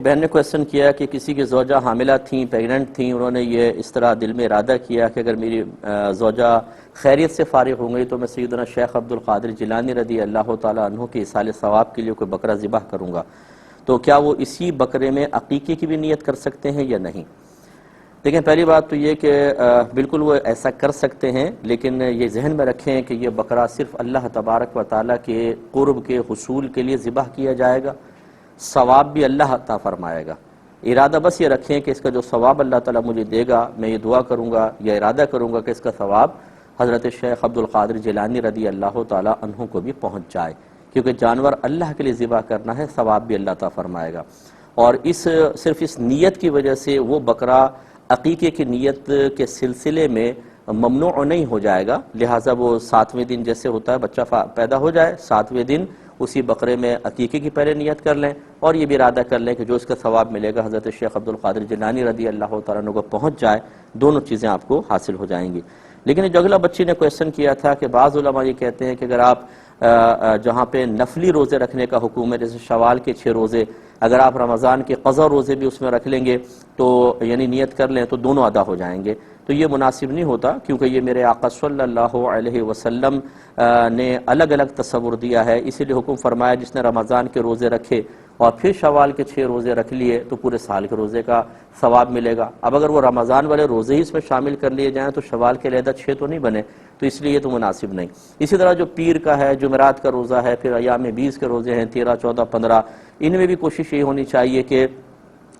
بہن نے کویسچن کیا کہ کسی کی زوجہ حاملہ تھیں، پیگننٹ تھیں، انہوں نے یہ اس طرح دل میں ارادہ کیا کہ اگر میری زوجہ خیریت سے فارغ ہو گئی تو میں سیدنا شیخ عبد القادر جیلانی رضی اللہ تعالیٰ عنہ کے ایصال ثواب کے لیے کوئی بکرا ذبح کروں گا، تو کیا وہ اسی بکرے میں عقیقے کی بھی نیت کر سکتے ہیں یا نہیں؟ دیکھیں، پہلی بات تو یہ کہ بالکل وہ ایسا کر سکتے ہیں، لیکن یہ ذہن میں رکھیں کہ یہ بکرا صرف اللہ تبارک و تعالیٰ کے قرب کے حصول کے لیے ذبح کیا جائے گا، ثواب بھی اللہ عطا فرمائے گا۔ ارادہ بس یہ رکھیں کہ اس کا جو ثواب اللہ تعالیٰ مجھے دے گا، میں یہ دعا کروں گا یا ارادہ کروں گا کہ اس کا ثواب حضرت شیخ عبد القادر جیلانی رضی اللہ تعالیٰ عنہ کو بھی پہنچ جائے، کیونکہ جانور اللہ کے لیے ذبح کرنا ہے، ثواب بھی اللہ عطا فرمائے گا۔ اور صرف اس نیت کی وجہ سے وہ بکرا عقیقے کی نیت کے سلسلے میں ممنوع نہیں ہو جائے گا، لہٰذا وہ 7ویں دن جیسے ہوتا ہے بچہ پیدا ہو جائے، 7ویں دن اسی بکرے میں عقیقے کی پہلے نیت کر لیں اور یہ بھی ارادہ کر لیں کہ جو اس کا ثواب ملے گا حضرت شیخ عبد القادر جیلانی رضی اللہ تعالیٰ عنہ کو پہنچ جائے، دونوں چیزیں آپ کو حاصل ہو جائیں گی۔ لیکن جو اگلا بچی نے کویسچن کیا تھا کہ بعض علماء یہ کہتے ہیں کہ اگر آپ جہاں پہ نفلی روزے رکھنے کا حکم ہے، جیسے شوال کے 6 روزے، اگر آپ رمضان کے قضا روزے بھی اس میں رکھ لیں گے تو یعنی نیت کر لیں تو دونوں ادا ہو جائیں گے، تو یہ مناسب نہیں ہوتا، کیونکہ یہ میرے آقا صلی اللہ علیہ وسلم نے الگ الگ تصور دیا ہے، اسی لیے حکم فرمایا جس نے رمضان کے روزے رکھے اور پھر شوال کے 6 روزے رکھ لیے تو پورے سال کے روزے کا ثواب ملے گا۔ اب اگر وہ رمضان والے روزے ہی اس میں شامل کر لیے جائیں تو شوال کے علیحدہ 6 تو نہیں بنے، تو اس لیے یہ تو مناسب نہیں۔ اسی طرح جو پیر کا ہے، جمعرات کا روزہ ہے، پھر ایام 20 کے روزے ہیں، 13، 14، 15، ان میں بھی کوشش یہ ہونی چاہیے کہ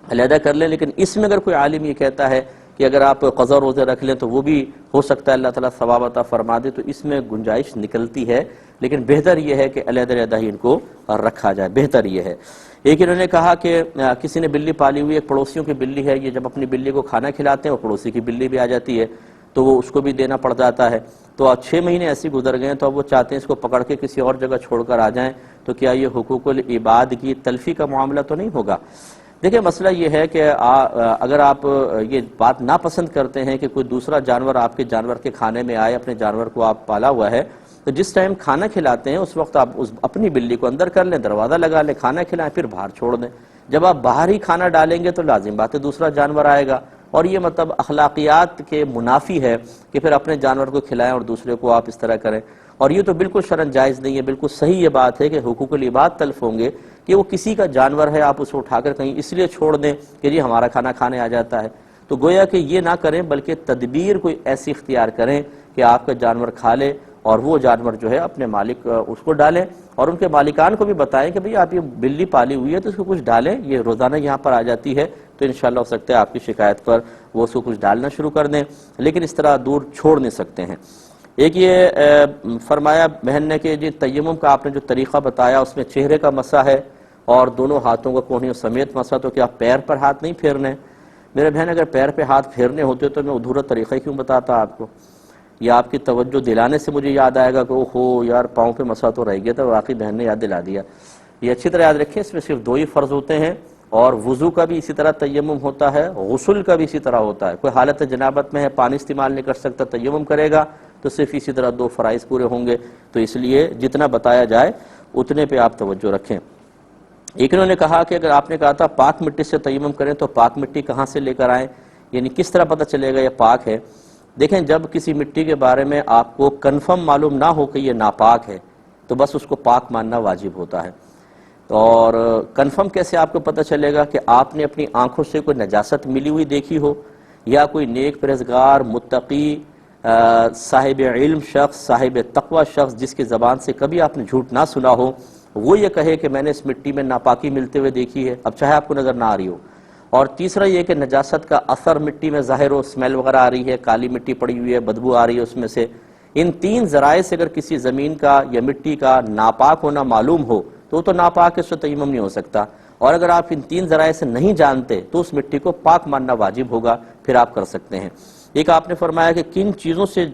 علیحدہ کر لیں، لیکن اس میں اگر کوئی عالم یہ کہتا ہے کہ اگر آپ قضا روزے رکھ لیں تو وہ بھی ہو سکتا ہے اللہ تعالیٰ ثواب عطا فرما دے، تو اس میں گنجائش نکلتی ہے، لیکن بہتر یہ ہے کہ علیحدہ علیحدہ ہی ان کو رکھا جائے، بہتر یہ ہے۔ ایک انہوں نے کہا کہ کسی نے بلی پالی ہوئی، ایک پڑوسیوں کی بلی ہے، یہ جب اپنی بلی کو کھانا کھلاتے ہیں وہ پڑوسی کی بلی بھی آ جاتی ہے تو وہ اس کو بھی دینا پڑ جاتا ہے، تو 6 مہینے ایسے گزر گئے تو اب وہ چاہتے ہیں اس کو پکڑ کے کسی اور جگہ چھوڑ کر آ جائیں، تو کیا یہ حقوق العباد کی تلفی کا معاملہ تو نہیں ہوگا؟ دیکھیں، مسئلہ یہ ہے کہ اگر آپ یہ بات ناپسند کرتے ہیں کہ کوئی دوسرا جانور آپ کے جانور کے کھانے میں آئے، اپنے جانور کو آپ پالا ہوا ہے، تو جس ٹائم کھانا کھلاتے ہیں اس وقت آپ اپنی بلی کو اندر کر لیں، دروازہ لگا لیں، کھانا کھلائیں، پھر باہر چھوڑ دیں۔ جب آپ باہر ہی کھانا ڈالیں گے تو لازم بات ہے دوسرا جانور آئے گا، اور یہ مطلب اخلاقیات کے منافی ہے کہ پھر اپنے جانور کو کھلائیں اور دوسرے کو آپ اس طرح کریں، اور یہ تو بالکل شرعاً جائز نہیں ہے۔ بالکل صحیح یہ بات ہے کہ حقوق العباد تلف ہوں گے کہ وہ کسی کا جانور ہے، آپ اسے اٹھا کر کہیں اس لیے چھوڑ دیں کہ جی ہمارا کھانا کھانے آ جاتا ہے، تو گویا کہ یہ نہ کریں، بلکہ تدبیر کوئی ایسی اختیار کریں کہ آپ کا جانور کھا لے اور وہ جانور جو ہے اپنے مالک اس کو ڈالیں، اور ان کے مالکان کو بھی بتائیں کہ بھئی آپ یہ بلی پالی ہوئی ہے تو اس کو کچھ ڈالیں، یہ روزانہ یہاں پر آ جاتی ہے، تو انشاءاللہ ہو سکتا ہے آپ کی شکایت پر وہ اس کو کچھ ڈالنا شروع کر دیں، لیکن اس طرح دور چھوڑ نہیں سکتے ہیں۔ ایک یہ فرمایا بہن نے کہ جی تیمم کا آپ نے جو طریقہ بتایا اس میں چہرے کا مسح ہے اور دونوں ہاتھوں کا کونیوں سمیت مسح، تو کیا پیر پر ہاتھ نہیں پھیرنے؟ میرے بہن، اگر پیر پہ ہاتھ پھیرنے ہوتے تو میں ادھورا طریقہ کیوں بتاتا آپ کو؟ یہ آپ کی توجہ دلانے سے مجھے یاد آئے گا کہ اوہو یار پاؤں پہ مسح تو رہ گیا تھا، واقعی بہن نے یاد دلا دیا۔ یہ اچھی طرح یاد رکھیں، اس میں صرف 2 ہی فرض ہوتے ہیں، اور وضو کا بھی اسی طرح تیمم ہوتا ہے، غسل کا بھی اسی طرح ہوتا ہے۔ کوئی حالت جنابت میں ہے، پانی استعمال نہیں کر سکتا، تیمم کرے گا تو صرف اسی طرح 2 فرائض پورے ہوں گے، تو اس لیے جتنا بتایا جائے اتنے پہ آپ توجہ رکھیں۔ ایک انہوں نے کہا کہ اگر آپ نے کہا تھا پاک مٹی سے تیمم کریں تو پاک مٹی کہاں سے لے کر آئیں، یعنی کس طرح پتہ چلے گا یہ پاک ہے؟ دیکھیں، جب کسی مٹی کے بارے میں آپ کو کنفرم معلوم نہ ہو کہ یہ ناپاک ہے تو بس اس کو پاک ماننا واجب ہوتا ہے، اور کنفرم کیسے آپ کو پتہ چلے گا؟ کہ آپ نے اپنی آنکھوں سے کوئی نجاست ملی ہوئی دیکھی ہو، یا کوئی نیک پرہیزگار متقی صاحب علم شخص، صاحب تقوی شخص جس کی زبان سے کبھی آپ نے جھوٹ نہ سنا ہو، وہ یہ کہے کہ میں نے اس مٹی میں ناپاکی ملتے ہوئے دیکھی ہے، اب چاہے آپ کو نظر نہ آ رہی ہو۔ اور تیسرا یہ کہ نجاست کا اثر مٹی میں ظاہر ہو، اسمیل وغیرہ آ رہی ہے، کالی مٹی پڑی ہوئی ہے، بدبو آ رہی ہے اس میں سے، ان 3 ذرائع سے اگر کسی زمین کا یا مٹی کا ناپاک ہونا معلوم ہو تو وہ تو ناپاک ہے، اس سے تیمم نہیں ہو سکتا، اور اگر آپ ان 3 ذرائع سے نہیں جانتے تو اس مٹی کو پاک ماننا واجب ہوگا، پھر آپ کر سکتے ہیں۔ ایک آپ نے فرمایا کہ کن چیزوں سے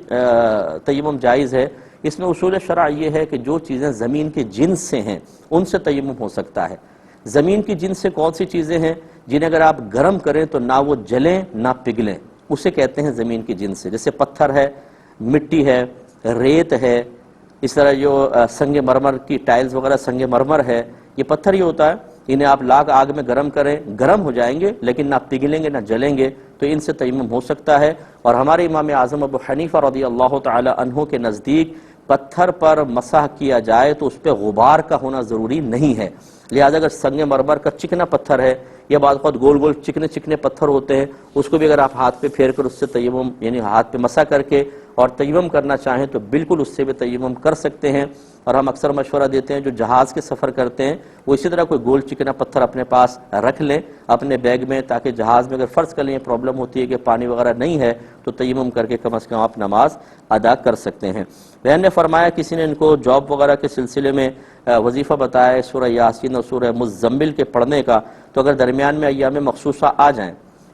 تیمم جائز ہے، اس میں اصول شرع یہ ہے کہ جو چیزیں زمین کے جنس سے ہیں ان سے تیمم ہو سکتا ہے۔ زمین کی جنس سے کون سی چیزیں ہیں؟ جنہیں اگر آپ گرم کریں تو نہ وہ جلیں نہ پگھلیں، اسے کہتے ہیں زمین کی جنس سے، جیسے پتھر ہے، مٹی ہے، ریت ہے، اس طرح جو سنگ مرمر کی ٹائلز وغیرہ سنگ مرمر ہے، یہ پتھر ہی ہوتا ہے، انہیں آپ لاگ آگ میں گرم کریں، گرم ہو جائیں گے لیکن نہ پگھلیں گے نہ جلیں گے، تو ان سے تیمم ہو سکتا ہے۔ اور ہمارے امام اعظم ابو حنیفہ رضی اللہ تعالی عنہ کے نزدیک پتھر پر مسح کیا جائے تو اس پہ غبار کا ہونا ضروری نہیں ہے، لہذا اگر سنگ مرمر کا چکنا پتھر ہے یا بعض اوقات گول گول چکنے چکنے پتھر ہوتے ہیں، اس کو بھی اگر آپ ہاتھ پہ پھیر کر اس سے تیمم یعنی ہاتھ پہ مسح کر کے اور تیمم کرنا چاہیں تو بالکل اس سے بھی تیمم کر سکتے ہیں۔ اور ہم اکثر مشورہ دیتے ہیں جو جہاز کے سفر کرتے ہیں وہ اسی طرح کوئی گول چکنا پتھر اپنے پاس رکھ لیں اپنے بیگ میں، تاکہ جہاز میں اگر فرض کر لیں یہ پرابلم ہوتی ہے کہ پانی وغیرہ نہیں ہے تو تیمم کر کے کم از کم آپ نماز ادا کر سکتے ہیں۔ بہن نے فرمایا کسی نے ان کو جاب وغیرہ کے سلسلے میں وظیفہ بتایا ہے سورہ یاسین اور سورہ مزمل کے پڑھنے کا، تو اگر درمیان میں ایام مخصوصہ آ جائیں،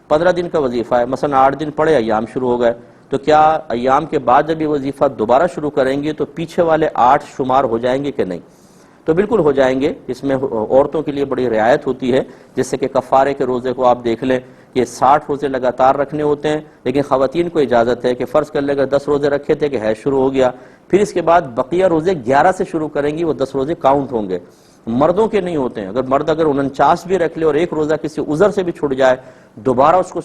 15 دن کا وظیفہ ہے، مثلا 8 دن پڑھے ایام شروع ہو گئے، تو کیا ایام کے بعد جب یہ وظیفہ دوبارہ شروع کریں گے تو پیچھے والے 8 شمار ہو جائیں گے کہ نہیں؟ تو بالکل ہو جائیں گے۔ اس میں عورتوں کے لیے بڑی رعایت ہوتی ہے، جیسے کہ کفارے کے روزے کو آپ دیکھ لیں کہ 60 روزے لگاتار رکھنے ہوتے ہیں، لیکن خواتین کو اجازت ہے کہ فرض کر لیں اگر 10 روزے رکھے تھے کہ حیض شروع ہو گیا، پھر اس کے بعد بقیہ روزے 11 سے شروع کریں گی، وہ 10 روزے کاؤنٹ ہوں گے۔ مردوں کے نہیں ہوتے ہیں، اگر مرد 49 بھی رکھ لے اور ایک روزہ کسی عذر سے بھی چھوٹ جائے، دوبارہ اس کو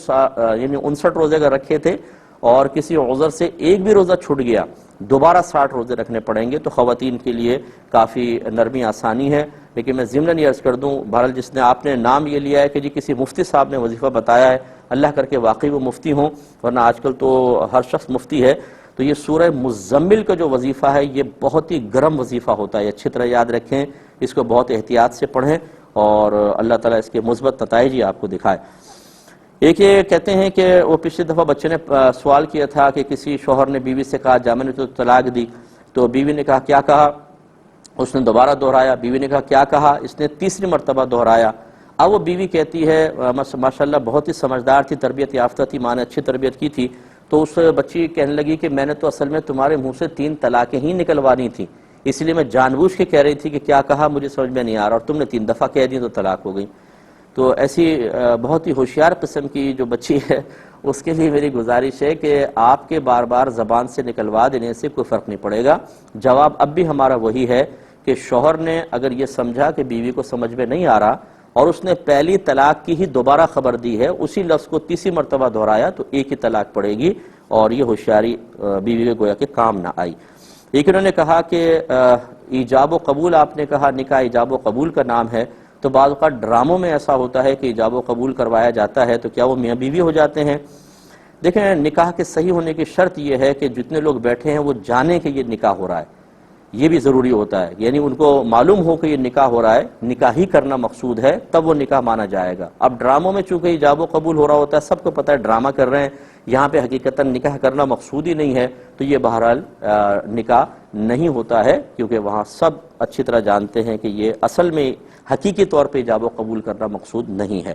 یعنی 59 روزے اگر رکھے تھے اور کسی عذر سے ایک بھی روزہ چھوٹ گیا، دوبارہ 60 روزے رکھنے پڑیں گے۔ تو خواتین کے لیے کافی نرمی آسانی ہے۔ لیکن میں ضمناً یہ عرض کر دوں، بہرحال جس نے آپ نے نام یہ لیا ہے کہ جی کسی مفتی صاحب نے وظیفہ بتایا ہے، اللہ کر کے واقعی وہ مفتی ہوں، ورنہ آج کل تو ہر شخص مفتی ہے، تو یہ سورہ مزمل کا جو وظیفہ ہے یہ بہت ہی گرم وظیفہ ہوتا ہے، اچھی طرح یاد رکھیں، اس کو بہت احتیاط سے پڑھیں اور اللہ تعالیٰ اس کے مثبت نتائج ہی آپ کو دکھائے۔ ایک یہ کہتے ہیں کہ وہ پچھلی دفعہ بچے نے سوال کیا تھا کہ کسی شوہر نے بیوی سے کہا جا میں نے تو طلاق دی، تو بیوی نے کہا کیا کہا، اس نے دوبارہ دہرایا، بیوی نے کہا کیا کہا، اس نے تیسری مرتبہ دہرایا۔ اب وہ بیوی کہتی ہے ماشاءاللہ بہت ہی سمجھدار تھی، تربیت یافتہ تھی، ماں نے اچھی تربیت کی تھی، تو اس بچی کہنے لگی کہ میں نے تو اصل میں تمہارے منہ سے 3 طلاقیں ہی نکلوانی تھی، اس لیے میں جان بوجھ کے کہہ رہی تھی کہ کیا کہا مجھے سمجھ میں نہیں آ رہا، اور تم نے 3 دفعہ کہہ دی تو طلاق ہو گئی۔ تو ایسی بہت ہی ہوشیار قسم کی جو بچی ہے اس کے لیے میری گزارش ہے کہ آپ کے بار بار زبان سے نکلوا دینے سے کوئی فرق نہیں پڑے گا۔ جواب اب بھی ہمارا وہی ہے کہ شوہر نے اگر یہ سمجھا کہ بیوی کو سمجھ میں نہیں آ رہا اور اس نے پہلی طلاق کی ہی دوبارہ خبر دی ہے، اسی لفظ کو تیسری مرتبہ دہرایا، تو ایک ہی طلاق پڑے گی اور یہ ہوشیاری بیوی کے گویا کہ کام نہ آئی۔ ایک انہوں نے کہا کہ ایجاب و قبول، آپ نے کہا نکاح ایجاب و قبول کا نام ہے، تو بعض اوقات ڈراموں میں ایسا ہوتا ہے کہ ایجاب و قبول کروایا جاتا ہے، تو کیا وہ میاں بیوی ہو جاتے ہیں؟ دیکھیں نکاح کے صحیح ہونے کی شرط یہ ہے کہ جتنے لوگ بیٹھے ہیں وہ جانیں کہ یہ نکاح ہو رہا ہے، یہ بھی ضروری ہوتا ہے، یعنی ان کو معلوم ہو کہ یہ نکاح ہو رہا ہے، نکاح ہی کرنا مقصود ہے، تب وہ نکاح مانا جائے گا۔ اب ڈراموں میں چونکہ ایجاب و قبول ہو رہا ہوتا ہے، سب کو پتہ ہے ڈرامہ کر رہے ہیں، یہاں پہ حقیقتاً نکاح کرنا مقصود ہی نہیں ہے، تو یہ بہرحال نکاح نہیں ہوتا ہے، کیونکہ وہاں سب اچھی طرح جانتے ہیں کہ یہ اصل میں حقیقی طور پہ ایجاب و قبول کرنا مقصود نہیں ہے۔